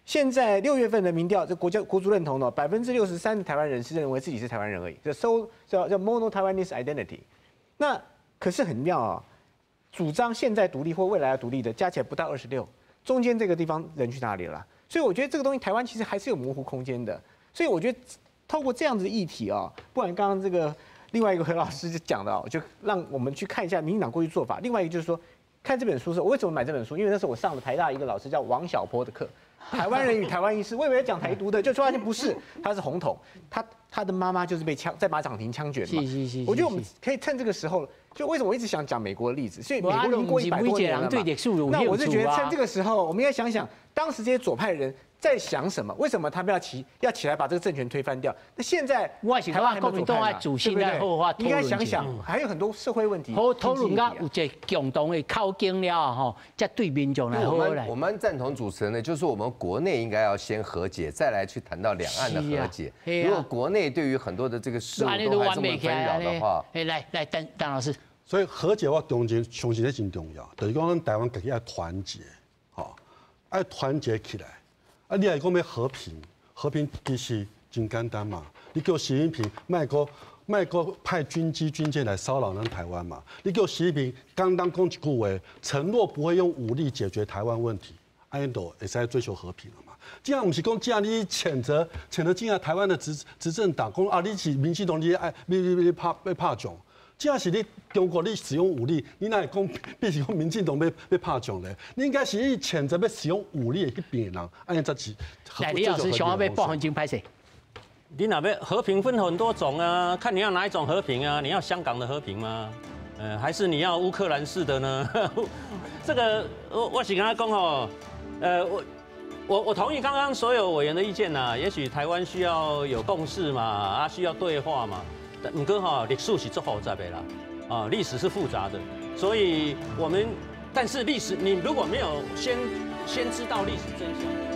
现在6月份的民调，这国族认同呢，63%的台湾人是认为自己是台湾人而已，这叫 Mono Taiwanese Identity。那可是很妙啊，主张现在独立或未来要独立的，加起来不到26，中间这个地方人去哪里了？所以我觉得这个东西台湾其实还是有模糊空间的。所以我觉得透过这样子的议题啊，不然刚刚这个另外一个何老师就讲的，就让我们去看一下民进党过去做法。另外一个就是说，看这本书的时候，我为什么买这本书？因为那时候我上了台大一个老师叫王小波的课。台湾人与台湾意识，我以为讲台独的，就发现不是，他是红统，他的妈妈就是被在马场町枪决嘛。我觉得我们可以趁这个时候，就为什么我一直想讲美国的例子，所以美国已经过100多年了嘛。那我是觉得趁这个时候，我们应该想想当时这些左派人在想什么？为什么他们要起来把这个政权推翻掉？那现在台湾还没有左派嘛，对不对？应该想想，还有很多社会问题。讨论到有一个共同的靠近了再对民众来好来。我们赞同主持人的，就是我们国内应该要先和解，再来去谈到两岸的和解。如果国内对于很多的这个事物都还这么纷扰的话，来，邓老师。所以和解我中间相信真重要，就是讲咱台湾自己要团结，要团结起来。你来讲要和平，和平其实真简单嘛。你叫习近平卖个卖个派军机、军舰来骚扰咱台湾嘛？你叫习近平刚讲一句话，承诺不会用武力解决台湾问题，安都也是在追求和平了嘛？这样不是讲这样你谴责今下台湾的执政党，讲啊你是民进党你怕囧。这样是你中国你使用武力，你哪会讲必须讲民进党被拍奖咧？你应该是去谴责要使用武力去骗人，安尼才是。来，李老师想要被报很金拍摄。你那边和平分很多种啊，看你要哪一种和平啊？你要香港的和平吗？还是你要乌克兰式的呢？这个我是跟他讲吼，我同意刚刚所有委员的意见呐，也许台湾需要有共识嘛，啊需要对话嘛。不过哈，历史是最复杂的啦，啊，历史是复杂的，所以但是历史你如果没有先知道历史真相。